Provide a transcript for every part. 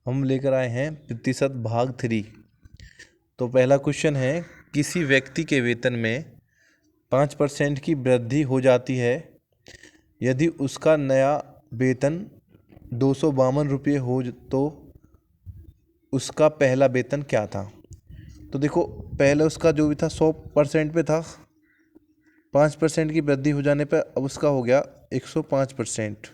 हम लेकर आए हैं प्रतिशत भाग 3। तो पहला क्वेश्चन है, किसी व्यक्ति के वेतन में 5% की वृद्धि हो जाती है यदि उसका नया वेतन 252 रुपये हो तो उसका पहला वेतन क्या था। तो देखो, पहले उसका जो भी था 100% पे था, 5% की वृद्धि हो जाने पर अब उसका हो गया 105%।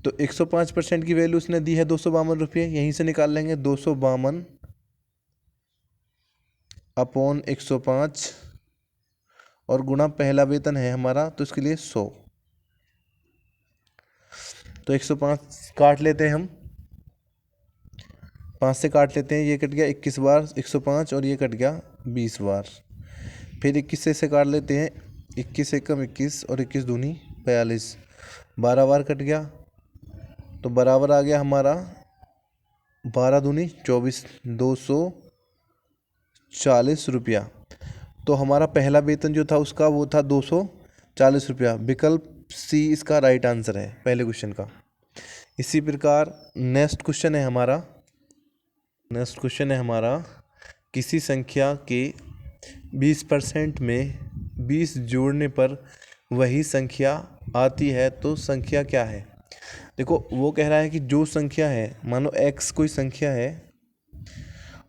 तो 105% की वैल्यू उसने दी है 252 रुपये, यहीं से निकाल लेंगे 252 अपॉन 105 और गुणा पहला वेतन है हमारा तो इसके लिए 100। तो 105 काट लेते हैं हम, 5 से काट लेते हैं, ये कट गया 21 बार 105 और ये कट गया 20 बार। फिर 21 से काट लेते हैं, 21 एकम 21 और 21 दूनी 42, 12 बार कट गया तो बराबर आ गया हमारा 12 दूनी 24, 240 रुपया। तो हमारा पहला वेतन जो था उसका वो था 240 रुपया। विकल्प सी इसका राइट आंसर है पहले क्वेश्चन का। इसी प्रकार नेक्स्ट क्वेश्चन है हमारा किसी संख्या के 20% में 20 जोड़ने पर वही संख्या आती है तो संख्या क्या है। देखो, वो कह रहा है कि जो संख्या है, मान लो x कोई संख्या है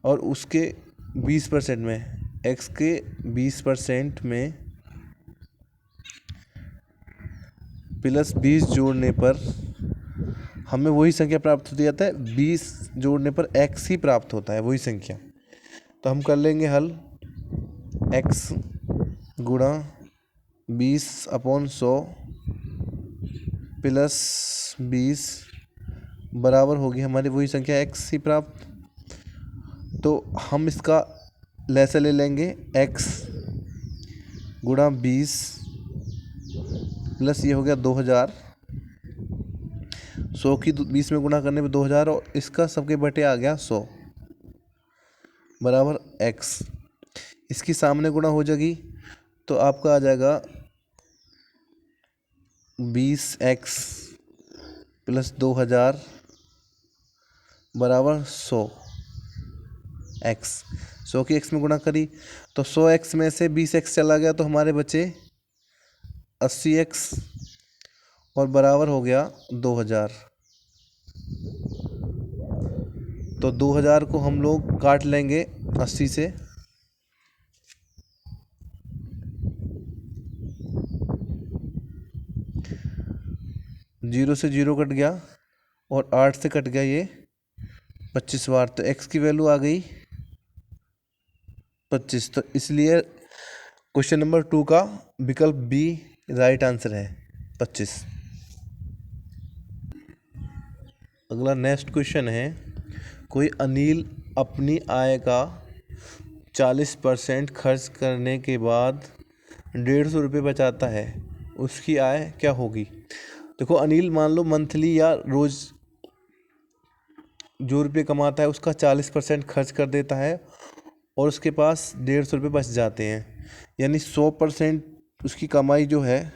और उसके 20% में, x के 20% में प्लस 20 जोड़ने पर हमें वही संख्या प्राप्त होती जाता है। 20 जोड़ने पर x ही प्राप्त होता है, वही संख्या। तो हम कर लेंगे हल, x गुणा 20/100 प्लस 20 बराबर होगी हमारी वही संख्या x ही प्राप्त। तो हम इसका लैसा ले लेंगे, x गुणा 20 प्लस ये हो गया 2000, 100 की 20 में गुणा करने पे 2000 और इसका सबके बटे आ गया 100 बराबर x। इसकी सामने गुणा हो जाएगी तो आपका आ जाएगा 20x प्लस 2000 बराबर 100x। 100 की x में गुणा करी तो 100x में से 20x चला गया तो हमारे बचे 80x और बराबर हो गया 2000। तो 2000 को हम लोग काट लेंगे 80 से, जीरो से जीरो कट गया और 8 से कट गया ये 25 बार। तो x की वैल्यू आ गई 25। तो इसलिए क्वेश्चन नंबर 2 का विकल्प बी राइट आंसर है, 25। अगला नेक्स्ट क्वेश्चन है, कोई अनिल अपनी आय का 40% खर्च करने के बाद 150 रुपये बचाता है, उसकी आय क्या होगी। देखो, अनिल मान लो मंथली या रोज जो रुपये कमाता है उसका 40% खर्च कर देता है और उसके पास 150 रुपये बच जाते हैं। यानी 100% उसकी कमाई जो है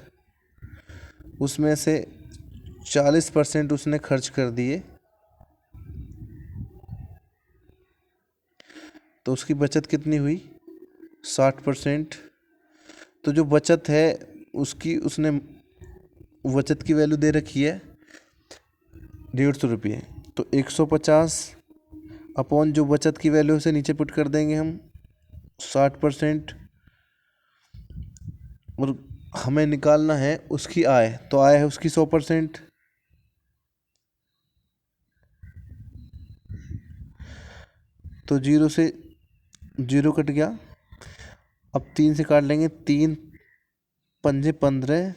उसमें से 40% उसने खर्च कर दिए तो उसकी बचत कितनी हुई, 60%। तो जो बचत है उसकी उसने बचत की वैल्यू दे रखी है 150 रुपये। तो 150 अपॉन जो बचत की वैल्यू से नीचे पुट कर देंगे हम 60%। और हमें निकालना है उसकी आय, तो आय है उसकी 100%। तो जीरो से जीरो कट गया, अब 3 से काट लेंगे, 3 पंजे 15,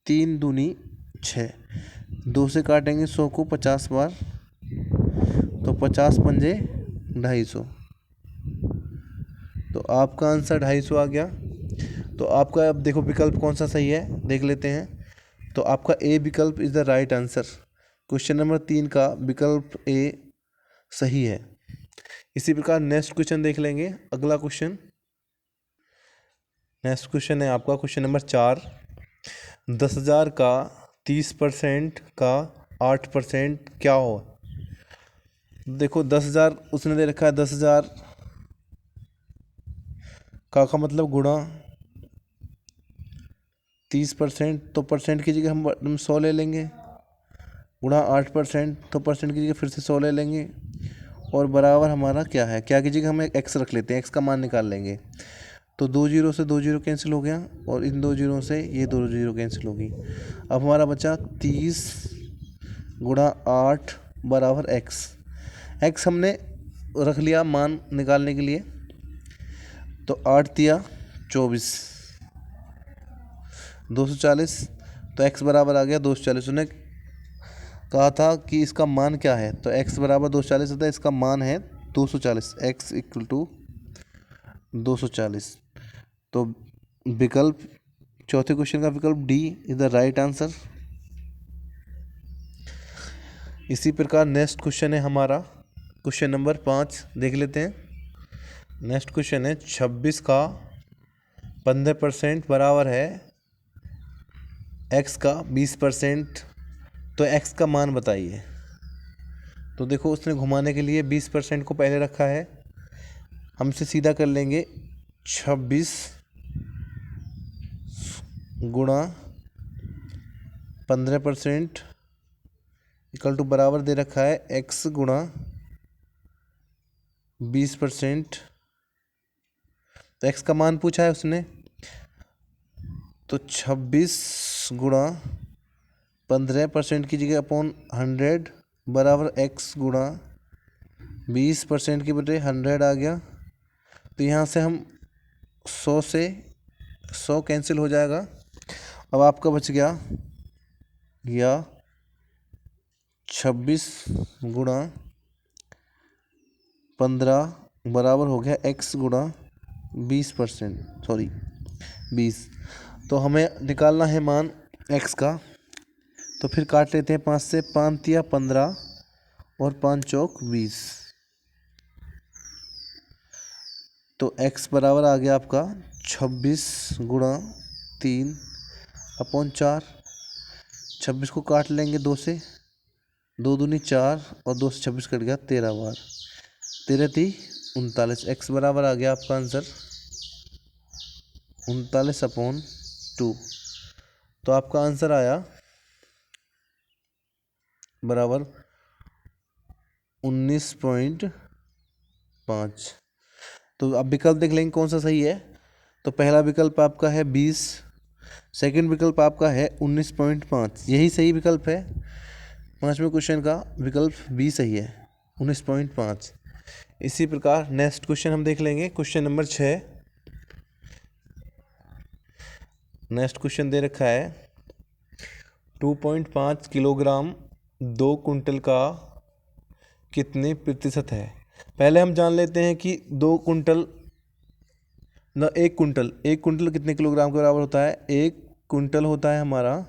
3 दूनी 6, 2 से काटेंगे 100 को 50 बार तो 50 पंजे 250। तो आपका आंसर 250 आ गया। तो आपका अब देखो विकल्प कौन सा सही है देख लेते हैं। तो आपका ए विकल्प is the right answer. Question number 3 का विकल्प ए सही है। इसी प्रकार नेक्स्ट क्वेश्चन देख लेंगे। अगला क्वेश्चन, नेक्स्ट क्वेश्चन है आपका क्वेश्चन नंबर 4। 10,000 का 30% का 8% क्या हो। देखो 10,000 उसने दे रखा है, 10,000 का मतलब गुणा 30%, तो परसेंट की जगह हम 100 ले लेंगे, गुणा 8%, तो परसेंट की जगह फिर से 100 ले लेंगे, और बराबर हमारा क्या है, क्या की जगह हम एक्स रख लेते हैं, एक्स का मान निकाल लेंगे। तो 2 जीरो से 2 जीरो कैंसिल हो गया, और इन 2 जीरो से ये 2 जीरो कैंसिल होगी। अब हमारा बचा 30 गुणा 8 बराबर एक्स। एक्स हमने रख लिया मान निकालने के लिए, तो 8 दिया 24, 240, तो एक्स बराबर आ गया 240। उन्हें कहा था कि इसका मान क्या है, तो एक्स बराबर 240 होता है, इसका मान है 240, एक्स इक्वल टू 240। तो विकल्प, चौथे क्वेश्चन का विकल्प D is the right answer. इसी प्रकार नेक्स्ट क्वेश्चन है हमारा क्वेश्चन नंबर 5, देख लेते हैं। नेक्स्ट क्वेश्चन है 26 का 15% बराबर है एक्स का 20%, तो एक्स का मान बताइए। तो देखो उसने घुमाने के लिए 20% को पहले रखा है, हमसे सीधा कर लेंगे 26 गुणा 15% इक्वल टू बराबर दे रखा है एक्स गुणा 20%, तो एक्स का मान पूछा है उसने, तो 26 गुणा 15% की जगह अपॉन 100 बराबर एक्स गुणा 20% की बजाय 100 आ गया। तो यहाँ से हम 100 से 100 कैंसिल हो जाएगा। अब आपका बच गया या 26 गुणा 15 बराबर हो गया एक्स गुणा 20%, सॉरी 20। तो हमें निकालना है मान एक्स का, तो फिर काट लेते हैं 5 से, 5 तिया 15 और 5 चौक 20, तो x बराबर आ गया आपका 26 गुणा 3 अपॉन 4। 26 को काट लेंगे 2 से, 2 दूनी 4 और 2 से 26 कट गया 13 बार, 13 × 3 = 39। x बराबर आ गया आपका आंसर 39/2। तो आपका आंसर आया बराबर 19.5। तो अब विकल्प देख लेंगे कौन सा सही है। तो पहला विकल्प आपका है 20, सेकंड विकल्प आपका है 19.5, यही सही विकल्प है। पांचवें क्वेश्चन का विकल्प बी सही है, 19.5। इसी प्रकार नेक्स्ट क्वेश्चन हम देख लेंगे, क्वेश्चन नंबर 6। नेक्स्ट क्वेश्चन दे रखा है 2.5 किलोग्राम 2 कुंटल का कितने प्रतिशत है। पहले हम जान लेते हैं कि 2 कुंटल न 1 कुंटल कितने किलोग्राम के बराबर होता है। 1 कुंटल होता है हमारा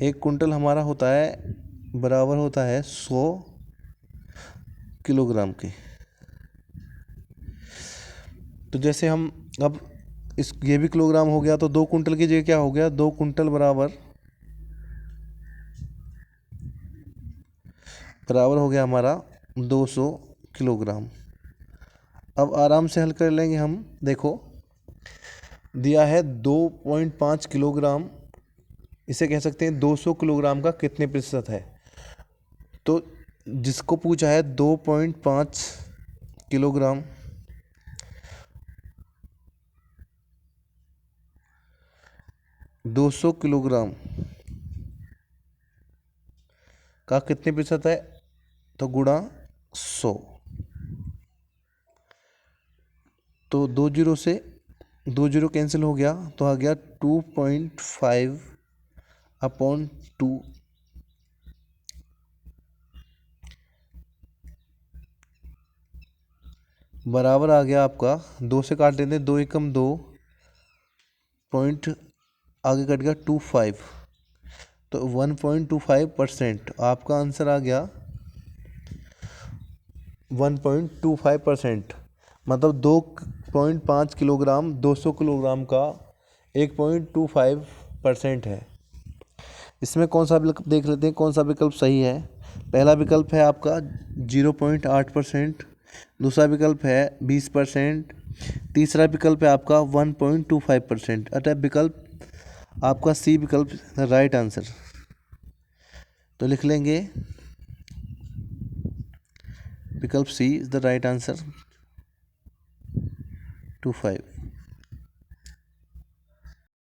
1 कुंटल हमारा होता है बराबर होता है 100 किलोग्राम के। तो जैसे हम अब ये भी किलोग्राम हो गया, तो 2 कुंटल की जगह क्या हो गया, 2 कुंटल बराबर हो गया हमारा 200 किलोग्राम। अब आराम से हल कर लेंगे हम। देखो दिया है 2.5 किलोग्राम, इसे कह सकते हैं 200 किलोग्राम का कितने प्रतिशत है। तो जिसको पूछा है 2.5 किलोग्राम, दो सौ किलोग्राम का कितने प्रतिशत है, तो गुणा 100। तो 2 जीरो से 2 जीरो कैंसिल हो गया, तो आ गया 2.5/2 बराबर आ गया आपका, 2 से काट लेते हैं, 2 एकम 2 पॉइंट आगे कट गया 25, तो 1.25%। आपका आंसर आ गया 1.25%, मतलब 2.5 किलोग्राम 200 किलोग्राम का 1.25% है। इसमें कौन सा विकल्प देख लेते हैं, कौन सा विकल्प सही है। पहला विकल्प है आपका 0.8%, दूसरा विकल्प है 20%, तीसरा विकल्प है आपका 1.25%। अतः विकल्प आपका सी विकल्प राइट आंसर। तो लिख लेंगे विकल्प सी इज द राइट आंसर 25।